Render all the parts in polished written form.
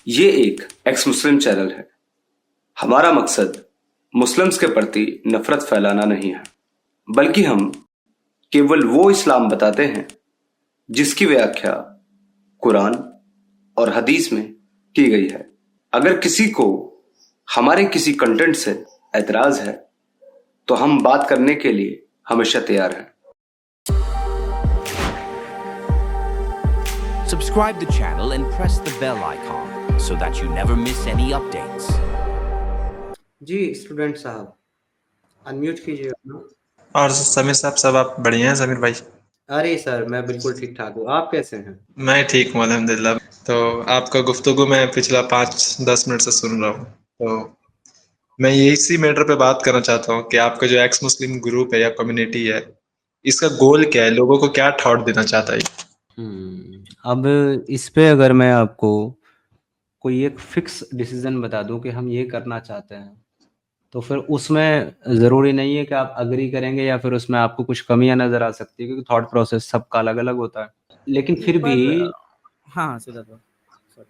ये एक एक्स मुस्लिम चैनल है। हमारा मकसद मुस्लिम्स के प्रति नफरत फैलाना नहीं है, बल्कि हम केवल वो इस्लाम बताते हैं जिसकी व्याख्या कुरान और हदीस में की गई है। अगर किसी को हमारे किसी कंटेंट से एतराज है तो हम बात करने के लिए हमेशा तैयार हैं। Subscribe the channel and press the bell icon so that you never miss any updates. Ji student साहब, अनम्यूट कीजिए अपना। और समीर साहब सब आप बढ़िया हैं समीर भाई? अरे सर, मैं बिल्कुल ठीक ठाक हूँ। आप कैसे हैं? मैं ठीक हूँ अल्हम्दुलिल्लाह। तो आपका गुफ्तगू मैं पिछला 5-10 मिनट से सुन रहा हूँ। तो मैं इसी मैटर पे बात करना चाहता हूँ कि आपका जो एक्स मुस्लिम ग्रुप है या कम्युनिटी है, इसका गोल क्या है? लोगों को क्या थॉट देना चाहता है? अब इस पे अगर मैं आपको कोई एक फिक्स डिसीजन बता दूं कि हम ये करना चाहते हैं, तो फिर उसमें ज़रूरी नहीं है कि आप अग्री करेंगे या फिर उसमें आपको कुछ कमियां नज़र आ सकती है, क्योंकि थॉट प्रोसेस सबका अलग-अलग होता है। लेकिन फिर भी हाँ सिद्धार्थ भाई,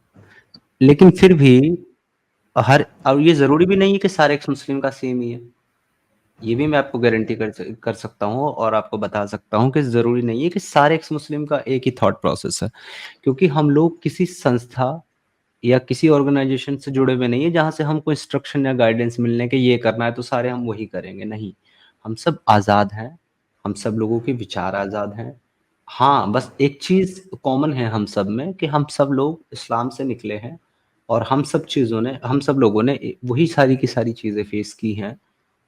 लेकिन फिर भी हर और ये ज़रूरी भी नहीं है कि सारे एक्स मुस्लिम का सेम ही है। ये भी मैं आपको गारंटी कर सकता हूँ और आपको बता सकता हूँ कि ज़रूरी नहीं है कि सारे एक्स मुस्लिम का एक ही थॉट प्रोसेस है, क्योंकि हम लोग किसी संस्था या किसी ऑर्गेनाइजेशन से जुड़े हुए नहीं है जहाँ से हमको इंस्ट्रक्शन या गाइडेंस मिलने के ये करना है तो सारे हम वही करेंगे। नहीं, हम सब आज़ाद हैं, हम सब लोगों के विचार आज़ाद हैं। हाँ, बस एक चीज़ कॉमन है हम सब में कि हम सब लोग इस्लाम से निकले हैं और हम सब लोगों ने वही सारी की सारी चीज़ें फेस की हैं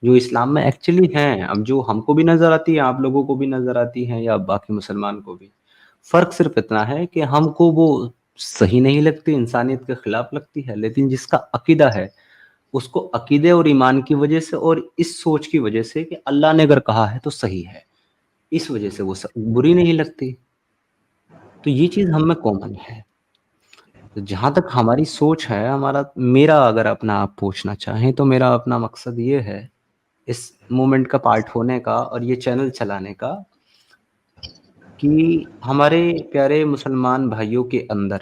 जो इस्लाम में एक्चुअली हैं। अब जो हमको भी नज़र आती है, आप लोगों को भी नज़र आती हैं या बाकी मुसलमान को भी। फ़र्क सिर्फ़ इतना है कि हमको वो सही नहीं लगती, इंसानियत के खिलाफ लगती है, लेकिन जिसका अकीदा है, उसको अकीदे और ईमान की वजह से और इस सोच की वजह से कि अल्लाह ने अगर कहा है तो सही है, इस वजह से वो बुरी नहीं लगती। तो ये चीज़ हम में कॉमन है। तो जहाँ तक हमारी सोच है, मेरा अगर अपना आप पूछना चाहें तो मेरा अपना मकसद ये है इस मूवमेंट का पार्ट होने का और ये चैनल चलाने का, कि हमारे प्यारे मुसलमान भाइयों के अंदर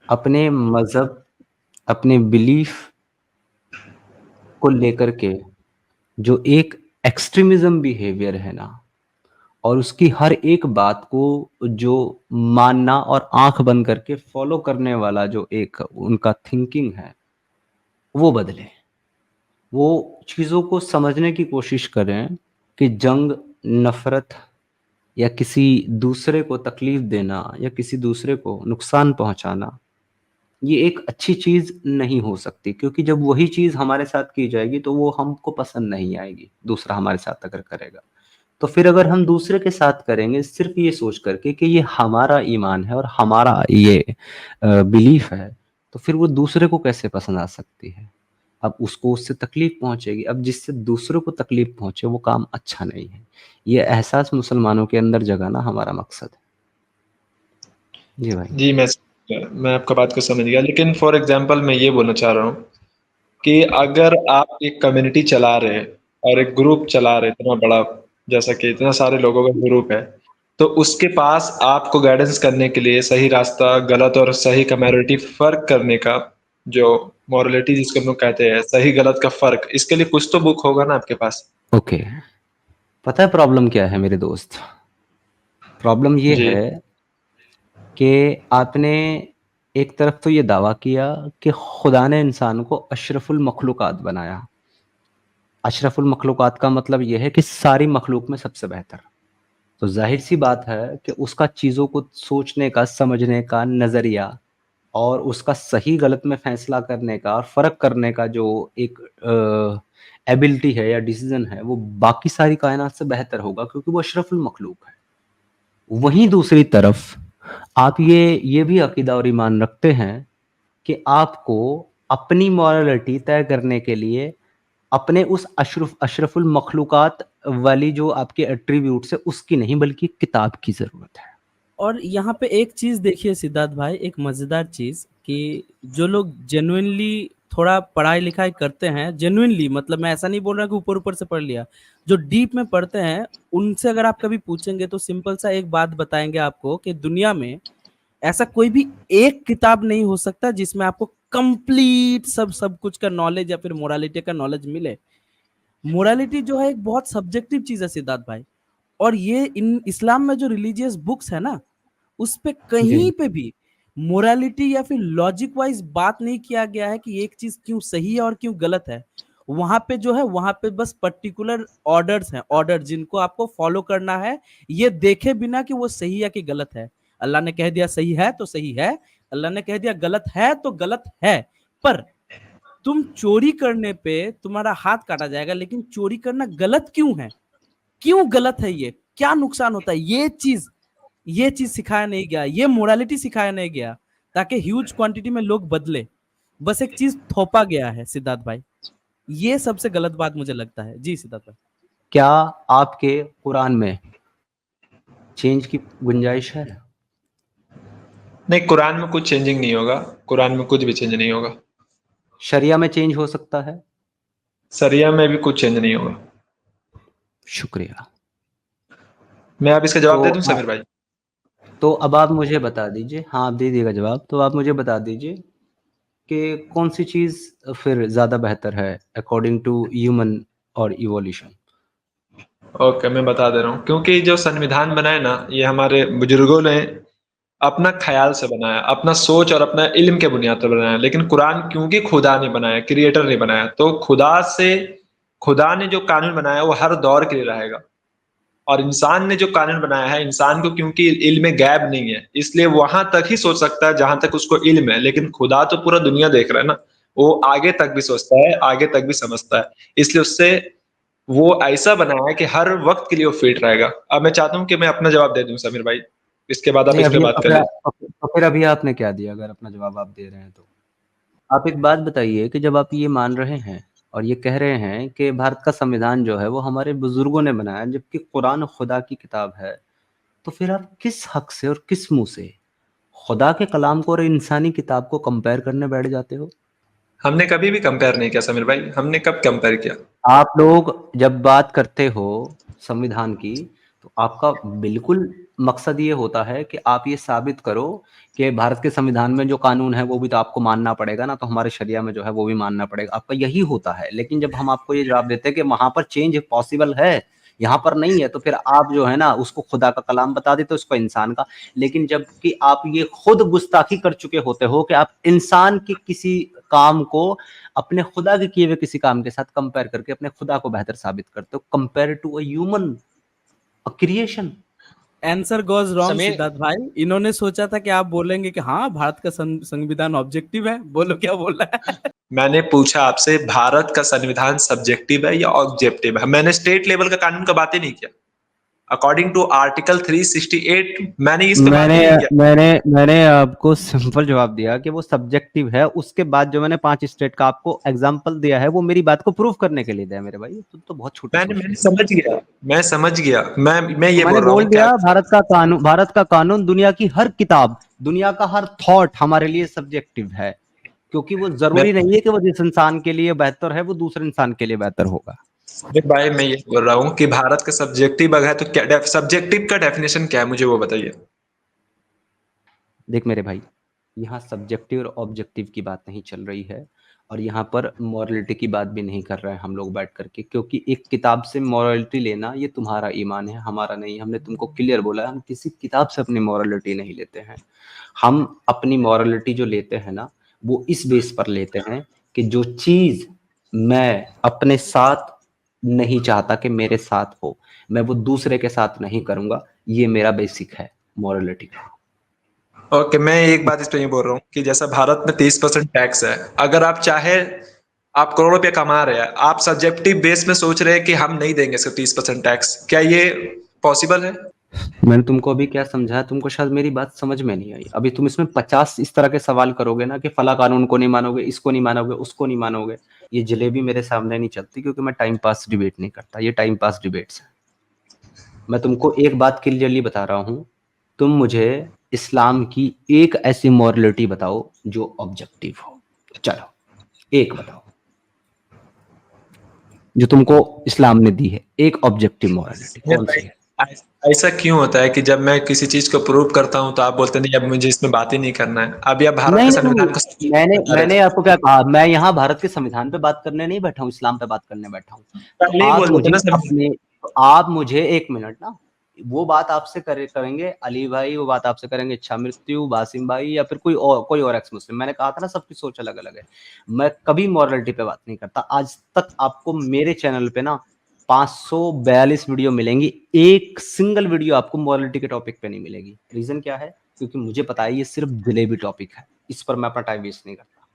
अपने मज़हब, अपने बिलीफ को लेकर के जो एक एक्सट्रीमिज़्म बिहेवियर है ना, और उसकी हर एक बात को जो मानना और आँख बंद करके फ़ॉलो करने वाला जो एक उनका थिंकिंग है, वो बदले। वो चीज़ों को समझने की कोशिश करें कि जंग, नफ़रत या किसी दूसरे को तकलीफ़ देना या किसी दूसरे को नुकसान पहुँचाना, ये एक अच्छी चीज़ नहीं हो सकती, क्योंकि जब वही चीज़ हमारे साथ की जाएगी तो वो हमको पसंद नहीं आएगी, दूसरा हमारे साथ अगर करेगा। तो फिर अगर हम दूसरे के साथ करेंगे सिर्फ़ ये सोच करके कि ये हमारा ईमान है और हमारा ये बिलीफ़ है, तो फिर वो दूसरे को कैसे पसंद आ सकती है? अब उसको उससे तकलीफ़ पहुँचेगी, अब जिससे दूसरों को तकलीफ़ पहुँचे वो काम अच्छा नहीं है। ये एहसास मुसलमानों के अंदर जगाना हमारा मकसद है। जी भाई। जी, मैं आपका बात को समझ गया, लेकिन फॉर एग्जांपल मैं ये बोलना चाह रहा हूँ कि अगर आप एक कम्युनिटी चला रहे हैं और एक ग्रुप चला रहे हैं इतना बड़ा, जैसा कि इतना सारे लोगों का ग्रुप है, तो उसके पास आपको गाइडेंस करने के लिए सही रास्ता, गलत और सही का मैरिटी फर्क करने का, जो मॉरलिटी जिसको हम लोग कहते हैं, सही गलत का फर्क, इसके लिए कुछ तो बुक होगा ना आपके पास? ओके, पता है प्रॉब्लम क्या है मेरे दोस्त? प्रॉब्लम ये जी। है कि आपने एक तरफ तो ये दावा किया कि खुदा ने इंसान को अशरफुल मखलूक़ात बनाया। अशरफुल मखलूक़ात का मतलब ये है कि सारी मखलूक में सबसे बेहतर। तो ज़ाहिर-सी बात है कि उसका चीज़ों को सोचने का, समझने का नज़रिया और उसका सही गलत में फ़ैसला करने का और फ़र्क करने का जो एक एबिलिटी है या डिसीज़न है, वो बाकी सारी कायनात से बेहतर होगा, क्योंकि वो अशरफुल मखलूक है। वहीं दूसरी तरफ आप ये भी अकीदा और ईमान रखते हैं कि आपको अपनी मॉरलिटी तय करने के लिए अपने उस अशरफुल मखलूक़ात वाली जो आपके एट्रिब्यूट्स है उसकी नहीं, बल्कि किताब की ज़रूरत है। और यहाँ पे एक चीज़ देखिए सिद्धार्थ भाई, एक मज़ेदार चीज़ कि जो लोग जेन्युइनली थोड़ा पढ़ाई-लिखाई करते हैं, जेन्युइनली मतलब मैं ऐसा नहीं बोल रहा कि ऊपर-ऊपर से पढ़ लिया, जो डीप में पढ़ते हैं, उनसे अगर आप कभी पूछेंगे तो सिंपल सा एक बात बताएँगे आपको कि दुनिया में ऐसा कोई भी एक किताब नहीं हो सकता जिसमें आपको कंप्लीट सब कुछ का नॉलेज या फिर मोरालिटी का नॉलेज मिले। मोरालिटी जो है एक बहुत सब्जेक्टिव चीज है सिद्धार्थ भाई, और ये इन इस्लाम में जो रिलीजियस बुक्स है ना, उस पे कहीं जी पे भी मोरालिटी या फिर लॉजिक वाइज बात नहीं किया गया है कि एक चीज क्यों सही है और क्यों गलत है। वहां पे जो है, वहां पे बस पर्टिकुलर ऑर्डर्स हैं, ऑर्डर जिनको आपको फॉलो करना है, ये देखे बिना कि वो सही है कि गलत है। अल्लाह ने कह दिया सही है तो सही है, अल्लाह ने कह दिया गलत है तो गलत है। पर तुम चोरी करने पे तुम्हारा हाथ काटा जाएगा, लेकिन चोरी करना गलत क्यों है, क्यों गलत है, ये क्या नुकसान होता है, ये चीज सिखाया नहीं गया, ये मोरालिटी सिखाया नहीं गया, ताकि ह्यूज क्वांटिटी में लोग बदले। बस एक चीज थोपा गया है सिद्धार्थ भाई, ये सबसे गलत बात मुझे लगता है। जी सिद्धार्थ भाई। क्या आपके कुरान में चेंज की गुंजाइश है? नहीं, कुरान में कुछ चेंजिंग नहीं होगा, कुरान में कुछ भी चेंज नहीं होगा। शरिया में चेंज हो सकता है? सरिया में भी कुछ चेंज नहीं होगा। शुक्रिया। मैं अब इसका जवाब तो दे दूं समीर भाई? तो अब आप मुझे बता दीजिए, हाँ आप दे दीजिएगा जवाब, तो आप मुझे बता दीजिए कि कौन सी चीज फिर ज्यादा बेहतर है अकॉर्डिंग टू ह्यूमन और इवोल्यूशन? ओके, मैं बता दे रहा हूँ। क्योंकि जो संविधान बना है ना, ये हमारे बुजुर्गों ने अपना ख्याल से बनाया, अपना सोच और अपना इल्म के बुनियाद पर बनाया। लेकिन कुरान क्योंकि खुदा ने बनाया, क्रिएटर ने बनाया, तो खुदा ने जो कानून बनाया वो हर दौर के लिए रहेगा। और इंसान ने जो कानून बनाया है, इंसान को क्योंकि इल्म गैब नहीं है, इसलिए वहां तक ही सोच सकता है जहां तक उसको इल्म है। लेकिन खुदा तो पूरा दुनिया देख रहा है ना, वो आगे तक भी सोचता है, आगे तक भी समझता है। इसलिए उससे वो ऐसा बनाया है कि हर वक्त के लिए वो फिट रहेगा। अब मैं चाहता हूँ कि मैं अपना जवाब दे दूं समीर भाई, इसके बाद आप नहीं इस पे अभी बात कर लीजिए। तो फिर अभी आपने क्या दिया, अगर अपना जवाब आप दे रहे हैं तो? आप एक बात बताइए कि जब आप ये मान रहे हैं और ये कह रहे हैं कि भारत का संविधान जो है वो हमारे बुजुर्गों ने बनाया, जबकि कुरान खुदा की किताब है, तो फिर आप किस हक से और किस मुंह से खुदा के कलाम को और इंसानी किताब को कंपेयर करने बैठ जाते हो? हमने कभी भी कंपेयर नहीं किया समीर भाई, हमने कब कंपेयर किया? आप लोग जब बात करते हो संविधान की, तो आपका बिल्कुल मकसद ये होता है कि आप ये साबित करो कि भारत के संविधान में जो कानून है वो भी तो आपको मानना पड़ेगा ना, तो हमारे शरिया में जो है वो भी मानना पड़ेगा, आपका यही होता है। लेकिन जब हम आपको ये जवाब देते हैं कि वहां पर चेंज पॉसिबल है, यहाँ पर नहीं है, तो फिर आप जो है ना उसको खुदा का कलाम बता देते हो, उसको इंसान का। लेकिन जबकि आप ये खुद गुस्ताखी कर चुके होते हो कि आप इंसान के किसी काम को अपने खुदा के किए हुए किसी काम के साथ कंपेयर करके अपने खुदा को बेहतर साबित करते हो, compare to a human, a creation. Answer goes wrong Sameer Siddharth भाई। इन्होंने सोचा था कि आप बोलेंगे कि हाँ भारत का संविधान ऑब्जेक्टिव है, बोलो क्या बोल रहा है। मैंने पूछा आपसे, भारत का संविधान सब्जेक्टिव है या ऑब्जेक्टिव है? मैंने स्टेट लेवल का कानून का बात ही नहीं किया। अकॉर्डिंग टू आर्टिकल 368 मैंने इस पे बात ही नहीं किया। मैंने आपको सिंपल जवाब दिया कि वो सब्जेक्टिव है। उसके बाद जो मैंने 5 स्टेट का आपको एग्जांपल दिया है वो मेरी बात को प्रूव करने के लिए दिया मेरे भाई। तुम तो बहुत छोटे सोच मैंने रहे हो। समझ गया। मैं ये तो मैंने बोल रहा बोल हूँ दिया, क्या? भारत का कानून, दुनिया की हर किताब, दुनिया का हर थॉट हमारे लिए सब्जेक्टिव है, क्योंकि वो मैं जरूरी नहीं है कि वो जिस इंसान के लिए बेहतर है वो दूसरे इंसान के लिए बेहतर होगा। भाई मैं ये बोल रहा हूँ कि भारत का सब्जेक्टिव अगर है तो क्या सब्जेक्टिव का डेफिनेशन क्या है, मुझे वो बताइए। देख मेरे भाई, यहाँ सब्जेक्टिव और ऑब्जेक्टिव की बात नहीं चल रही है, और यहाँ पर मॉरलिटी की बात भी नहीं कर रहे हैं हम लोग बैठ करके, क्योंकि एक किताब से मॉरलिटी लेना ये तुम्हारा ईमान है, हमारा नहीं। हमने तुमको क्लियर बोला है, हम किसी किताब से अपनी मॉरलिटी नहीं लेते हैं। हम अपनी मॉरलिटी जो लेते हैं ना, वो इस बेस पर लेते हैं कि जो चीज मैं अपने साथ नहीं चाहता कि मेरे साथ हो, मैं वो दूसरे के साथ नहीं करूंगा। ये मेरा बेसिक है मॉरलिटी का। ओके, मैं एक बात इस पे ये बोल रहा हूँ कि जैसा भारत में 30% टैक्स है, अगर आप चाहे, आप करोड़ रुपया कमा रहे हैं, आप सब्जेक्टिव बेस में सोच रहे हैं कि हम नहीं देंगे सिर्फ 30% टैक्स, क्या ये पॉसिबल है? मैंने तुमको अभी क्या समझाया, तुमको शायद मेरी बात समझ में नहीं आई। अभी तुम इसमें 50 इस तरह के सवाल करोगे ना कि फला कानून को नहीं मानोगे, इसको नहीं मानोगे, उसको नहीं मानोगे। ये जलेबी मेरे सामने नहीं चलती, क्योंकि मैं टाइम पास डिबेट नहीं करता। ये टाइम पास डिबेट्स है। मैं तुमको एक बात क्लियरली बता रहा हूँ, तुम मुझे इस्लाम की एक ऐसी मॉरलिटी बताओ जो ऑब्जेक्टिव हो। चलो एक बताओ जो तुमको इस्लाम ने दी है, एक ऑब्जेक्टिव मॉरलिटी कौन सी है? ऐसा क्यों होता है कि जब मैं किसी चीज को प्रूव करता हूं तो आप बोलते नहीं, अब मुझे इसमें बात ही नहीं करना है। अभी आप भारत नहीं के नहीं, संविधान को मैंने बता रहे मैंने थे, आपको क्या कहा, मैं यहाँ भारत के संविधान पे बात करने नहीं बैठा हूँ, इस्लाम पे बात करने बैठा हूँ। तो पहले ही आप बोल रहे थे मुझे ना संविधान। अपने, तो आप मुझे एक मिनट ना, वो बात आपसे करेंगे अली भाई, वो बात आपसे करेंगे इच्छा मृत्यु, बासिम भाई, या फिर कोई और एक्स मुस्लिम। मैंने कहा था ना सबकी सोच अलग अलग है, मैं कभी मॉरलिटी पे बात नहीं करता। आज तक आपको मेरे चैनल पे ना 542 वीडियो मिलेंगी, एक सिंगल वीडियो आपको मॉरलिटी के टॉपिक पे नहीं मिलेगी। रीजन क्या है? क्योंकि मुझे पता है ये सिर्फ जलेबी टॉपिक है, इस पर मैं अपना टाइम वेस्ट नहीं करता।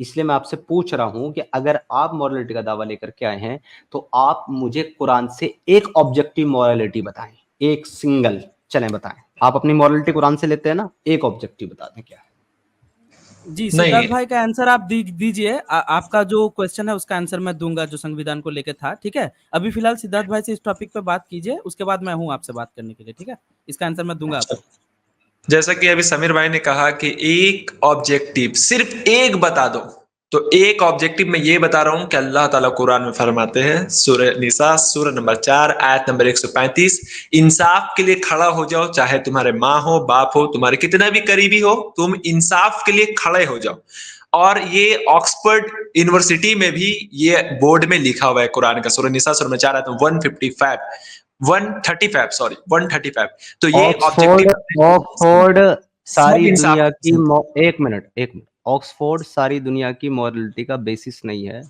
इसलिए मैं आपसे पूछ रहा हूं कि अगर आप मॉरलिटी का दावा लेकर के आए हैं तो आप मुझे कुरान से एक ऑब्जेक्टिव मॉरलिटी बताएं, एक सिंगल, चलें बताएं। आप अपनी मॉरलिटी कुरान से लेते हैं ना, एक ऑब्जेक्टिव बता दें क्या है। जी नहीं, सिद्धार्थ भाई का आंसर आप दीजिए। आपका जो क्वेश्चन है उसका आंसर मैं दूंगा जो संविधान को लेकर था, ठीक है। अभी फिलहाल सिद्धार्थ भाई से इस टॉपिक पे बात कीजिए, उसके बाद मैं हूं आपसे बात करने के लिए, ठीक है। इसका आंसर मैं दूंगा आपको। जैसा कि अभी समीर भाई ने कहा कि एक ऑब्जेक्टिव, सिर्फ एक बता दो, तो एक ऑब्जेक्टिव मैं ये बता रहा हूं कि अल्लाह ताला कुरान में फरमाते हैं, सूरह निसा सूरह नंबर 4 आयत नंबर 135, इंसाफ के लिए खड़ा हो जाओ, चाहे तुम्हारे माँ हो, बाप हो, तुम्हारे कितना भी करीबी हो, तुम इंसाफ के लिए खड़े हो जाओ। और ये ऑक्सफोर्ड यूनिवर्सिटी में भी ये बोर्ड में लिखा हुआ है कुरान का, सूरह निसा सूरह 4 आयत 135 सॉरी 135। तो ये ऑक्सफोर्ड, ऑक्सफोर्ड सारी इंसाफ, दुनिया की एक मिनट, ऑक्सफोर्ड सारी दुनिया की मॉरलिटी का बेसिस नहीं है।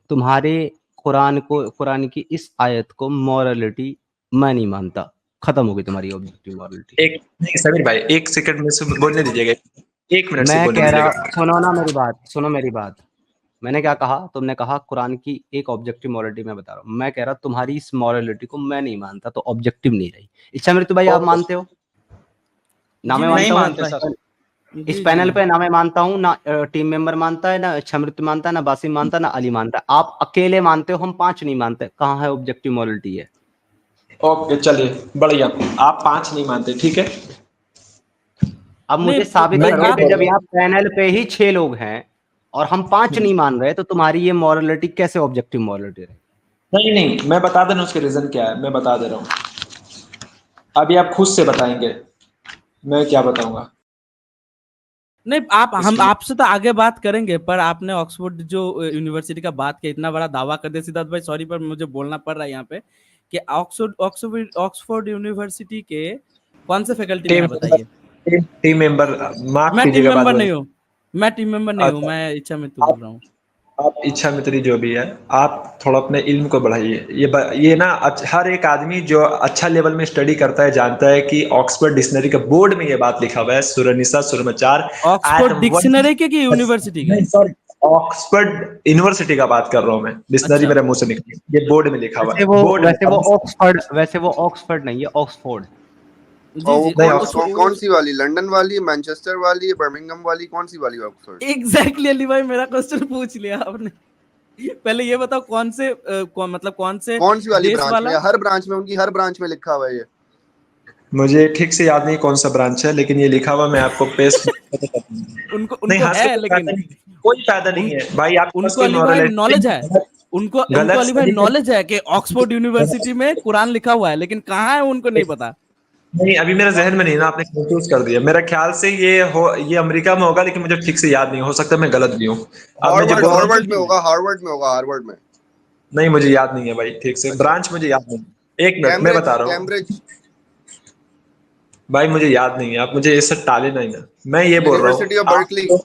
तुम्हारे कुरान की इस आयत को मॉरलिटी मैं नहीं मानता। खत्म हो गई तुम्हारी ऑब्जेक्टिव मॉरलिटी। एक नहीं समीर भाई, एक सेकंड में से बोलने दीजिएगा, एक मिनट से मैं बोलने कह रहा, दीजिएगा। सुनो ना मेरी बात, सुनो मेरी बात। मैंने क्या कहा? तुमने कहा कुरान की एक ऑब्जेक्टिव मॉरलिटी मैं बता रहा हूँ। मैं कह रहा तुम्हारी इस मॉरलिटी को मैं नहीं मानता, तो ऑब्जेक्टिव नहीं रही। इच्छा मृत्यु भाई आप मानते हो ना? जी मैं नहीं मानता हूँ मानते सर। इस जी जी पैनल पे, ना मैं मानता हूँ, ना टीम मेंबर मानता है, ना इच्छा मृत्यु मानता है, ना बासिम मानता है, ना अली मानता है। आप अकेले मानते हो, हम 5 नहीं मानते। कहाँ है ऑब्जेक्टिव मॉरलिटी है? ओके चलिए, बढ़िया। आप 5 नहीं मानते, ठीक है। अब नहीं मुझे साबित मैं करो ये कि बोल जब रहा हूँ, यहाँ पैनल पे ही 6 लोग हैं और हम 5 नहीं मान रहे, तो तुम्हारी ये मॉरलिटी कैसे ऑब्जेक्टिव मॉरलिटी रही? नहीं नहीं, मैं बता दे रहा हूँ उसके रीजन क्या है, मैं बता दे रहा हूँ। अभी आप खुद से बताएंगे, मैं क्या बताऊंगा नहीं, आप हम उसके लिए। आपसे तो आगे बात करेंगे, पर आपने ऑक्सफोर्ड जो यूनिवर्सिटी का बात किया, इतना बड़ा दावा कर दिया सिद्धार्थ भाई, सॉरी पर मुझे बोलना पड़ रहा है यहाँ पे कि ऑक्सफोर्ड यूनिवर्सिटी के कौन से फैकल्टी में टीम है मेंबर, बताइए। टीम मेंबर, माफ मैं टीम कीजिएगा बात मेंबर बोले। नहीं हूँ, मैं टीम मेंबर नहीं हूँ, अच्छा, मैं इच्छा मृत्यु बोल रहा हूँ। आप इच्छा मित्री जो भी है, आप थोड़ा अपने इल्म को बढ़ाइए। ये ना हर एक आदमी जो अच्छा लेवल में स्टडी करता है जानता है कि ऑक्सफोर्ड डिक्शनरी के बोर्ड में ये बात लिखा हुआ है, सूरह निसा सूरह 4 आयत ऑक्सफोर्ड नंबर 1। डिक्शनरी के कि यूनिवर्सिटी के? नहीं सॉरी, ऑक्सफोर्ड यूनिवर्सिटी का बात कर रहा हूँ मैं, डिक्शनरी अच्छा मेरे मुंह से निकली, ये बोर्ड में लिखा हुआ वैसे है, वो बोर्ड में। वैसे वो ऑक्सफोर्ड वैसे वो ऑक्सफोर्ड नहीं है, ऑक्सफोर्ड। जी और वो जी नहीं कौन सी वाली, लंदन वाली, मैनचेस्टर वाली, बर्मिंघम वाली, कौन सी वाली ऑक्सफोर्ड? एग्जैक्टली अली भाई, मेरा क्वेश्चन पूछ लिया आपने। पहले ये बताओ कौन से मतलब कौन से कौन सी वाली देश ब्रांच में? वाला? हर ब्रांच में, उनकी हर ब्रांच में लिखा हुआ है ये। मुझे ठीक से याद नहीं कौन सा ब्रांच है, लेकिन ये लिखा हुआ, मैं आपको पेस्ट उनको नहीं, उनको हंस के है, कोई फायदा लेकिन नहीं, कोई फायदा नहीं उन है भाई। आप उनको उसकी अली भाई नॉलेज है, मॉरलिटी उनको उनको गलत अली भाई सही के नॉलेज है कि ऑक्सफोर्ड यूनिवर्सिटी में कुरान लिखा हुआ है, लेकिन कहाँ है उनको नहीं पता। नहीं, अभी मेरे जहन में नहीं ना, आपने कंफ्यूज कर दिया। मेरा ख्याल से ये अमेरिका में होगा, लेकिन मुझे ठीक से याद नहीं, हो सकता है मैं गलत भी हूँ। अब मैं जो हार्वर्ड बोल रहा हूँ, हार्वर्ड में होगा, हार्वर्ड में होगा, हार्वर्ड में। नहीं मुझे याद नहीं है भाई, ठीक से अच्छा, ब्रांच मुझे याद नहीं। एक मिनट मैं कैम्ब्रिज, बता रहा हूँ कैम्ब्रिज भाई, मुझे याद नहीं है, आप मुझे ये सब टाले नहीं ना। मैं ये बोल रहा हूँ यूनिवर्सिटी ऑफ बर्कली। आप,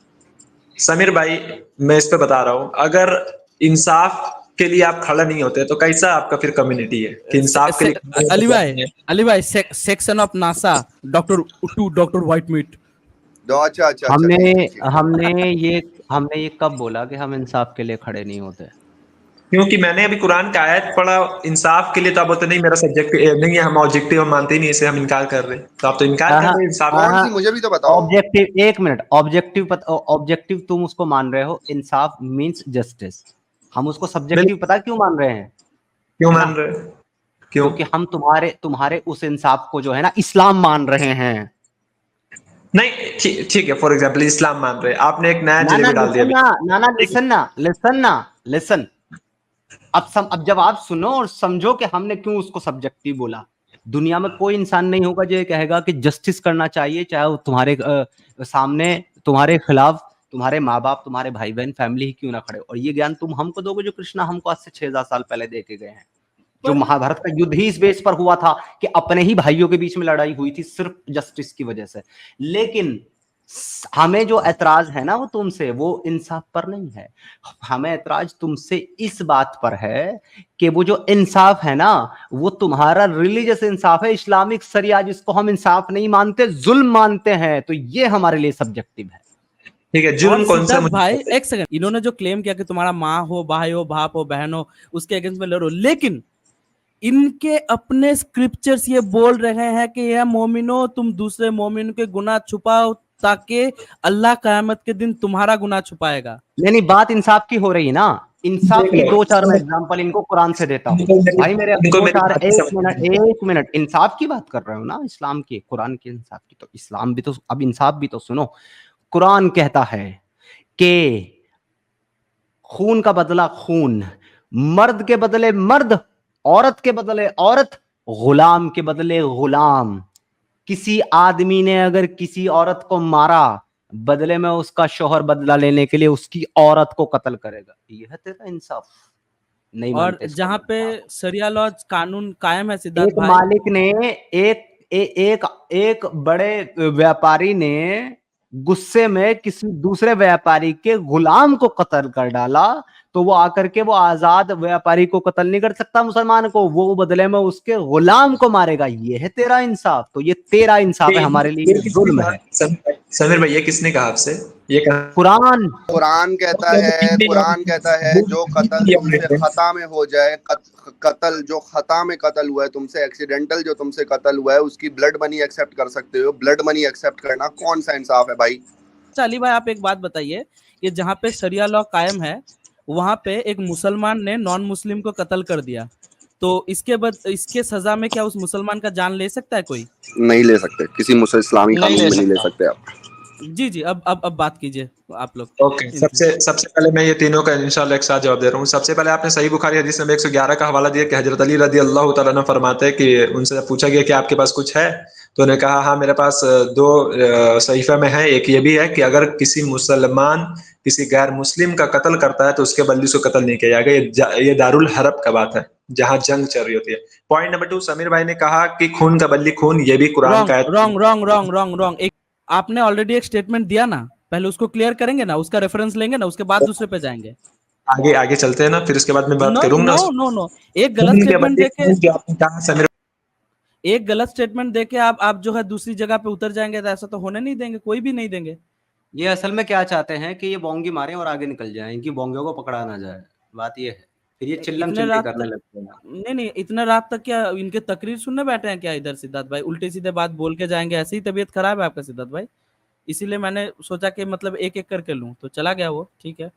समीर भाई, मैं इस पे बता रहा हूँ, अगर इंसाफ के लिए आप खड़ा नहीं होते तो कैसा आपका फिर कम्युनिटी है कि इंसाफ के लिए खड़े होने अली को भाई, नहीं है? Section of NASA, doctor white meat. दो, अच्छा अच्छा अच्छा, हमने ठीक ठीक ठीक। हमने ये कब बोला कि हम इंसाफ के लिए खड़े नहीं होते? क्योंकि मैंने अभी कुरान का आयत पढ़ा इंसाफ के लिए, तो आप बोलते नहीं मेरा सब्जेक्ट नहीं है, हम ऑब्जेक्टिव हम मानते ही नहीं, इसे हम इनकार कर रहे हैं। तो आप तो इनकार कर रहे हैं इंसाफ कौन का। सी, मुझे भी तो बताओ। ऑब्जेक्टिव, एक मिनट, ऑब्जेक्टिव तुम उसको मान रहे हो, इंसाफ मींस जस्टिस। हम उसको सब्जेक्टिव पता क्यों मान रहे हैं? क्यों है ना? मान रहे हैं? क्यों? क्योंकि हम तुम्हारे उस इंसाफ को जो है ना इस्लाम मान रहे हैं। नहीं ठीक है, फॉर एग्जाम्पल इस्लाम मान रहे हैं, आपने एक नया ना ना जलेबी डाल दिया लिसन अभी। ना, ना ना ठीक है, लिसन। अब जब आप सुनो और समझो कि हमने क्यों उसको सब्जेक्टिव बोला। दुनिया में कोई इंसान नहीं होगा जो ये कहेगा कि जस्टिस करना चाहिए, चाहे वो तुम्हारे सामने तुम्हारे खिलाफ तुम्हारे माँ बाप, तुम्हारे भाई बहन, फैमिली ही क्यों ना खड़े। और ये ज्ञान तुम हमको दोगे जो कृष्णा हमको आज से 6,000 साल पहले दे के गए हैं। जो पर- महाभारत का युद्ध ही इस बेस पर हुआ था कि अपने ही भाइयों के बीच में लड़ाई हुई थी सिर्फ जस्टिस की वजह से। लेकिन हमें जो ऐतराज है ना वो तुमसे, वो इंसाफ पर नहीं है। हमें ऐतराज तुमसे इस बात पर है कि वो जो इंसाफ है ना वो तुम्हारा रिलीजियस इंसाफ है, इस्लामिक शरिया, जिसको हम इंसाफ नहीं मानते, जुल्म मानते हैं। तो ये हमारे लिए सब्जेक्टिव है। ठीक है, और जुल्म कौन सा सिद्धार्थ मुझे भाई एक सेकंड, इन्होंने जो क्लेम किया कि तुम्हारा माँ हो, भाई हो, बाप हो, बहन हो, उसके अगेंस्ट में लड़ो, लेकिन इनके अपने स्क्रिप्चर्स ये बोल रहे हैं कि यह मोमिनो तुम दूसरे मोमिन के गुनाह छुपाओ ताकि अल्लाह कयामत के दिन तुम्हारा गुनाह छुपाएगा। नहीं, बात इंसाफ की हो रही है ना। इंसाफ की 2-4 मैं एग्जांपल इनको कुरान से देता हूँ भाई मेरे। 2-4 एक मिनट इंसाफ की बात कर रहे हो ना, इस्लाम की, कुरान की इंसाफ की। तो इस्लाम भी तो, अब इंसाफ भी तो सुनो। कुरान कहता है कि खून का बदला खून, मर्द के बदले मर्द, औरत के बदले औरत, गुलाम के बदले गुलाम। किसी आदमी ने अगर किसी औरत को मारा, बदले में उसका शौहर बदला लेने के लिए उसकी औरत को कत्ल करेगा। यह तेरा इंसाफ नहीं और मानते इसको। जहां पे शरिया लॉ कानून कायम है सिद्धार्थ एक भाई, मालिक ने एक बड़े व्यापारी ने गुस्से में किसी दूसरे व्यापारी के गुलाम को कत्ल कर डाला, तो वो आकर के वो आजाद व्यापारी को कत्ल नहीं कर सकता मुसलमान को, वो बदले में उसके गुलाम को मारेगा। ये है तेरा इंसाफ। तो ये तेरा इंसाफ है, हमारे लिए ये जुल्म है। समीर भाई, ये किसने कहा आपसे? ये कहा कुरान। कुरान कहता है जो कत्ल तुमसे खता में हो जाए, कत्ल जो खता में कत्ल हुआ है तुमसे, एक्सीडेंटल जो तुमसे कत्ल हुआ है, उसकी ब्लड मनी एक्सेप्ट कर सकते हो। ब्लड मनी एक्सेप्ट करना कौन सा इंसाफ है भाई? अली भाई आप एक बात बताइए, ये जहां पे शरिया लॉ कायम है वहां पे एक मुसलमान ने नॉन मुस्लिम को कत्ल कर दिया, तो इसके सजा में क्या उस मुसलमान का जान ले सकता है कोई? नहीं ले सकते, किसी मुस्लिम इस्लामी कानून में नहीं ले सकते आप। जी जी, अब बात कीजिए आप लोग। ओके, सबसे पहले मैं ये तीनों का इंशाल्लाह एक साथ जवाब दे रहा हूँ। सबसे पहले आपने सही बुखारी हदीस नंबर 111 का हवाला दिया कि हजरत अली रदी अल्लाह तआला अन्हु फरमाते हैं कि उनसे पूछा गया कि आपके पास कुछ है, तो उन्होंने कहा हाँ मेरे पास 2 सहीफा में है। एक ये भी है कि अगर किसी मुसलमान किसी गैर मुस्लिम का कत्ल करता है तो उसके बदले से कत्ल नहीं किया जाएगा। ये दारुल हरब का बात है, जहाँ जंग चल रही होती है। पॉइंट नंबर 2, समीर भाई ने कहा कि खून का बदली खून, ये भी कुरान का है। रॉन्ग। एक आपने ऑलरेडी एक स्टेटमेंट दिया ना, पहले उसको क्लियर करेंगे ना, उसका रेफरेंस लेंगे ना, उसके बाद दूसरे पे जाएंगे। आगे चलते हैं ना, फिर उसके बाद मैं बात नो करूंगा। नो, एक गलत स्टेटमेंट देके, जो आपने कहा समीर, एक गलत स्टेटमेंट देके आप जो है दूसरी जगह पे उतर जाएंगे, तो ऐसा तो होने नहीं देंगे, कोई भी नहीं देंगे। ये असल में क्या चाहते हैं कि ये बोंगी मारें और आगे निकल जाएं, इनकी बोंगियों को पकड़ा ना जाए। बात ये है, फिर ये चिल्लम इतने चिल्ली रात करने तक लगते हैं। नहीं, इतने रात तक क्या इनके तकरीर सुनने बैठे हैं क्या इधर सिद्धार्थ भाई? उल्टे सीधे बात बोल के जाएंगे, ऐसे ही तबीयत खराब है आपका सिद्धार्थ भाई, इसीलिए मैंने सोचा कि मतलब एक एक करके लूं, तो चला गया वो, ठीक है।